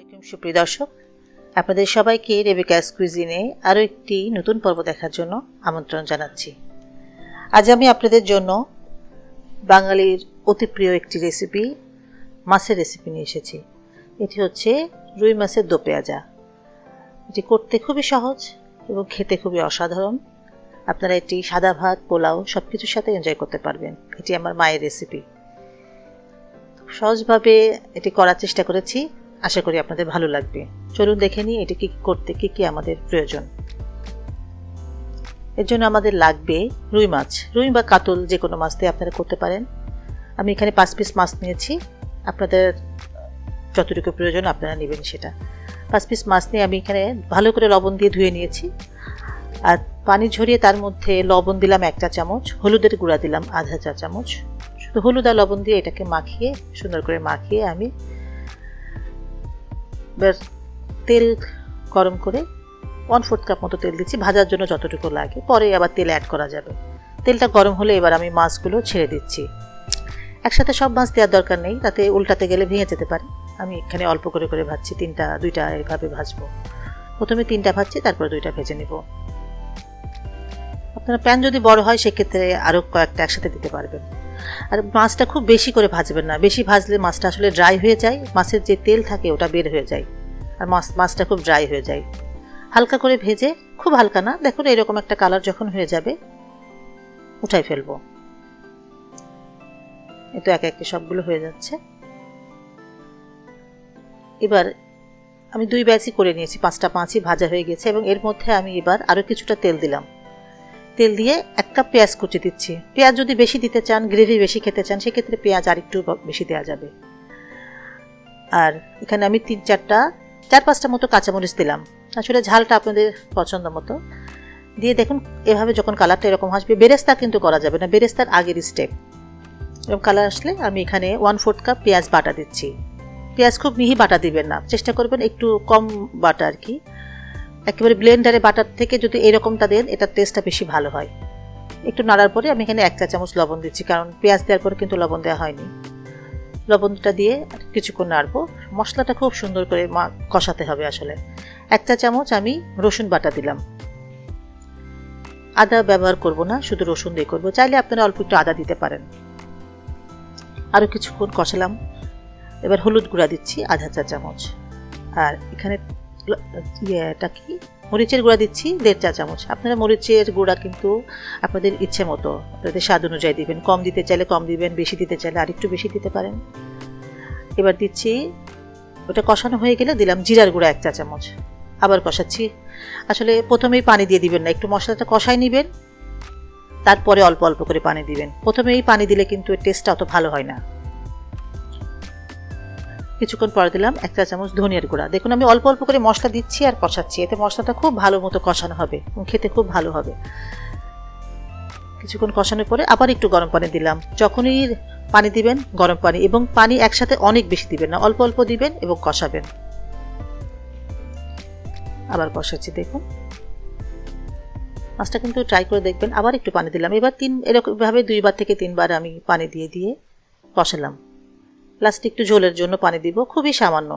আলাইকুম সুপ্রিয় দর্শক, আপনাদের সবাইকে রেবেকাস কুইজিনে আরও একটি নতুন পর্ব দেখার জন্য আমন্ত্রণ জানাচ্ছি। আজ আমি আপনাদের জন্য বাঙালির অতি প্রিয় একটি রেসিপি, মাছের রেসিপি নিয়ে এসেছি। এটি হচ্ছে রুই মাছের দোপেয়াজা। এটি করতে খুবই সহজ এবং খেতে খুবই অসাধারণ। আপনারা এটি সাদা ভাত, পোলাও সব কিছুর সাথে এনজয় করতে পারবেন। এটি আমার মায়ের রেসিপি। সহজভাবে এটি করার চেষ্টা করেছি, আশা করি আপনাদের ভালো লাগবে। চলুন দেখে নিই এটি কি করতে কি আমাদের প্রয়োজন। এর জন্য আমাদের লাগবে রুই মাছ, রুই বা কাতল যে কোনো মাছ দিয়ে আপনারা করতে পারেন। আমি এখানে 5 পিস মাছ নিয়েছি, আপনাদের যতটুকু প্রয়োজন আপনারা নেবেন সেটা। 5 পিস মাছ নিয়ে আমি এখানে ভালো করে লবণ দিয়ে ধুয়ে নিয়েছি, আর পানি ঝরিয়ে তার মধ্যে লবণ দিলাম 1 চা চামচ, হলুদের গুঁড়া দিলাম আধা চা চামচ। শুধু হলুদ আর লবণ দিয়ে এটাকে মাখিয়ে সুন্দর করে মাখিয়ে আমি এবার তেল গরম করে 1/4 কাপ মতো তেল দিচ্ছি, ভাজার জন্য যতটুকু লাগে, পরে আবার তেল অ্যাড করা যাবে। তেলটা গরম হলে এবার আমি মাছগুলো ছেড়ে দিচ্ছি। একসাথে সব মাছ দেওয়ার দরকার নেই, তাতে উল্টাতে গেলে ভেঙে যেতে পারে। আমি এখানে অল্প করে করে ভাজছি, 2টা এভাবে ভাজবো। প্রথমে 3টা ভাজছি, তারপর 2টা ভেজে নেব। আপনার প্যান যদি বড় হয় সেক্ষেত্রে আরও কয়েকটা একসাথে দিতে পারবেন। আর মাছটা খুব বেশি করে ভাজবেন না, বেশি ভাজলে মাছটা আসলে ড্রাই হয়ে যায়, মাছের যে তেল থাকে ওটা বের হয়ে যায়, আর মাছটা খুব ড্রাই হয়ে যায়। হালকা করে ভেজে, খুব হালকা না, দেখুন এরকম একটা কালার যখন হয়ে যাবে উঠাই ফেলবো। এ তো একে একে সবগুলো হয়ে যাচ্ছে। এবার আমি 2 ব্যাচই করে নিয়েছি, 5টা মাছই ভাজা হয়ে গেছে, এবং এর মধ্যে আমি এবার আরও কিছুটা তেল দিলাম। তেল দিয়ে 1 কাপ পেঁয়াজ কুচি দিচ্ছি। পেঁয়াজ যদি বেশি দিতে চান, গ্রেভি বেশি খেতে চান, সেক্ষেত্রে পেঁয়াজ আর একটু বেশি দেওয়া যাবে। আর এখানে আমি 4-5টা মতো কাঁচামরিচ দিলাম, আসলে ঝালটা আপনাদের পছন্দ মতো দিয়ে। দেখুন এভাবে যখন কালারটা এরকম আসবে, বেরেস্তা কিন্তু করা যাবে না, বেরেস্তার আগের স্টেপ। এরকম কালার আসলে আমি এখানে 1/4 কাপ পেঁয়াজ বাটা দিচ্ছি। পেঁয়াজ খুব মিহি বাটা দিবেন না, চেষ্টা করবেন একটু কম বাটা আর কি। একেবারে ব্লেন্ডারে বাটার থেকে যদি এরকমটা দেন, এটার টেস্টটা বেশি ভালো হয়। একটু নাড়ার পরে আমি এখানে 1 চা চামচ লবণ দিচ্ছি, কারণ পেঁয়াজ দেওয়ার পরে কিন্তু লবণ দেওয়া হয়নি। লবণটা দিয়ে কিছুক্ষণ নাড়বো। মশলাটা খুব সুন্দর করে কষাতে হবে আসলে। 1 চা চামচ আমি রসুন বাটা দিলাম। আদা ব্যবহার করব না, শুধু রসুন দিয়ে করবো। চাইলে আপনারা অল্প একটু আদা দিতে পারেন। আরও কিছুক্ষণ কষালাম। এবার হলুদ গুঁড়া দিচ্ছি আধা চা চামচ, আর এখানে মরিচের গুঁড়া দিচ্ছি 1.5 চা চামচ। আপনারা মরিচের গুঁড়া কিন্তু আপনাদের ইচ্ছে মতো, আপনাদের স্বাদ অনুযায়ী দিবেন। কম দিতে চাইলে কম দিবেন, বেশি দিতে চাইলে আরেকটু বেশি দিতে পারেন। এবার দিচ্ছি, ওটা কষানো হয়ে গেলে দিলাম জিরার গুঁড়া 1 চা চামচ। আবার কষাচ্ছি। আসলে প্রথমেই পানি দিয়ে দিবেন না, একটু মশলাটা কষাই নেবেন, তারপরে অল্প অল্প করে পানি দিবেন। প্রথমেই পানি দিলে কিন্তু এর টেস্টটা অত ভালো হয় না। কিছুক্ষণ পরে দিলাম 1 চা চামচ ধনিয়ার গুঁড়া। দেখুন আমি অল্প অল্প করে মশলা দিচ্ছি আর কষাচ্ছি, এতে মশলাটা খুব ভালো মতো কষানো হবে এবং খেতে খুব ভালো হবে। কিছুক্ষণ কষানোর পরে আবার একটু গরম পানি দিলাম। যখনই পানি দিবেন গরম পানি, এবং পানি একসাথে অনেক বেশি দিবেন না, অল্প অল্প দিবেন এবং কষাবেন। আবার কষাচ্ছি। দেখুন মাছটা কিন্তু ট্রাই করে দেখবেন। আবার একটু পানি দিলাম। এবার এরকমভাবে 2বার থেকে 3বার আমি পানি দিয়ে কষালাম। লাস্টে একটু ঝোলের জন্য পানি দিব, খুবই সামান্য,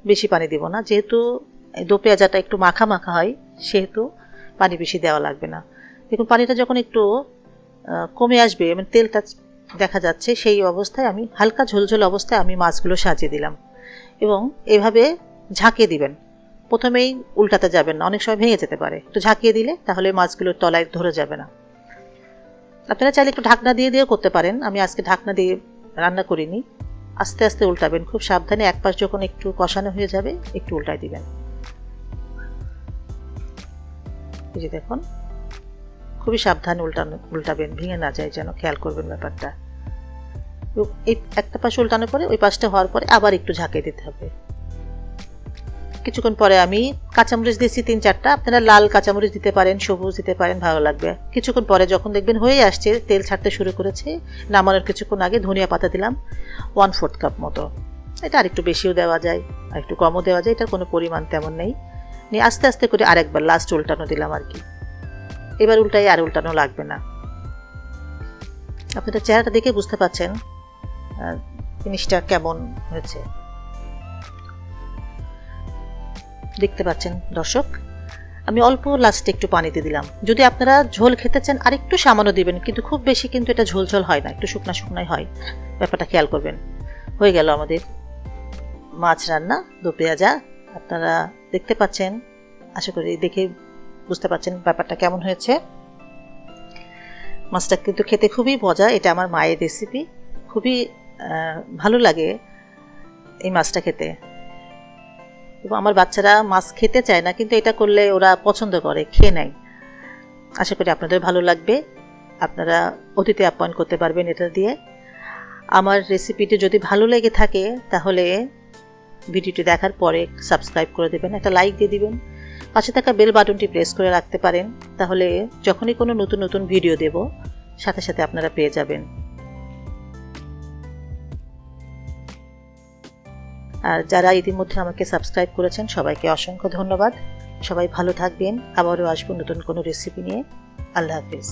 বেশি পানি দিব না। যেহেতু দোপেয়াজাটা একটু মাখা মাখা হয়, সেহেতু পানি বেশি দেওয়া লাগবে না। দেখুন পানিটা যখন একটু কমে আসবে, মানে তেলটা দেখা যাচ্ছে, সেই অবস্থায় আমি হালকা ঝোলঝোল অবস্থায় আমি মাছগুলো সাজিয়ে দিলাম, এবং এভাবে ঝাঁকিয়ে দিবেন। প্রথমেই উল্টাতে যাবেন না, অনেক সময় ভেঙে যেতে পারে। একটু ঝাঁকিয়ে দিলে তাহলে মাছগুলোর তলায় ধরে যাবে না। আপনারা চাইলে একটু ঢাকনা দিয়েও করতে পারেন। আমি আজকে ঢাকনা দিয়ে রান্না করিনি। আস্তে আস্তে উল্টাবেন, খুব সাবধানে। এক পাশ যখন একটু কষানো হয়ে যাবে একটু উল্টাই দিবেন। এই যে দেখুন, খুবই সাবধানে উল্টাবেন, ভেঙে না যায় যেন, খেয়াল করবেন ব্যাপারটা। এই একটা পাশ উল্টানোর পরে ওই পাশটা হওয়ার পরে আবার একটু ঝাঁকিয়ে দিতে হবে। কিছুক্ষণ পরে আমি কাঁচামরিচ দিয়েছি 3-4টা। আপনারা লাল কাঁচামরিচ দিতে পারেন, সবুজ দিতে পারেন, ভালো লাগবে। কিছুক্ষণ পরে যখন দেখবেন হয়ে আসছে, তেল ছাড়তে শুরু করেছে, নামানোর কিছুক্ষণ আগে ধনিয়া পাতা দিলাম 1/4 কাপ মতো। এটা আরেকটু বেশিও দেওয়া যায়, আর একটু কমও দেওয়া যায়, এটার কোনো পরিমাণ তেমন নেই। নিয়ে আস্তে আস্তে করে আরেকবার লাস্ট উল্টানো দিলাম আর কি। এবার উল্টাই, আর উল্টানো লাগবে না। আপনারা চেহারাটা দেখে বুঝতে পারছেন জিনিসটা কেমন হয়েছে। দেখতে পাচ্ছেন দর্শক, আমি অল্প লাস্টে একটু পানি দিয়ে দিলাম। যদি আপনারা ঝোল খেতে চান আর একটু সামান্য দিবেন, কিন্তু খুব বেশি কিন্তু এটা ঝোল ঝোল হয় না, একটু শুকনা শুকনাই হয়, ব্যাপারটা খেয়াল করবেন। হয়ে গেল আমাদের মাছ রান্না দোপেয়াজা। আপনারা দেখতে পাচ্ছেন, আশা করি দেখে বুঝতে পারছেন ব্যাপারটা কেমন হয়েছে। মাছটা কিন্তু খেতে খুবই মজা, এটা আমার মায়ের রেসিপি, খুবই ভালো লাগে এই মাছটা খেতে। এবং আমার বাচ্চারা মাছ খেতে চায় না, কিন্তু এটা করলে ওরা পছন্দ করে, খেয়ে নেয়। আশা করি আপনাদের ভালো লাগবে, আপনারা অতিথি আপ্যায়ন করতে পারবেন এটা দিয়ে। আমার রেসিপিটি যদি ভালো লেগে থাকে তাহলে ভিডিওটি দেখার পরে সাবস্ক্রাইব করে দেবেন, একটা লাইক দিয়ে দিবেন, পাশে থাকা বেল বাটনটি প্রেস করে রাখতে পারেন, তাহলে যখনই কোনো নতুন নতুন ভিডিও দেব সাথে সাথে আপনারা পেয়ে যাবেন। আর যারা ইতিমধ্যে আমাকে সাবস্ক্রাইব করেছেন সবাইকে অসংখ্য ধন্যবাদ। সবাই ভালো থাকবেন, আবারও আসবো নতুন কোনো রেসিপি নিয়ে। আল্লাহ হাফেজ।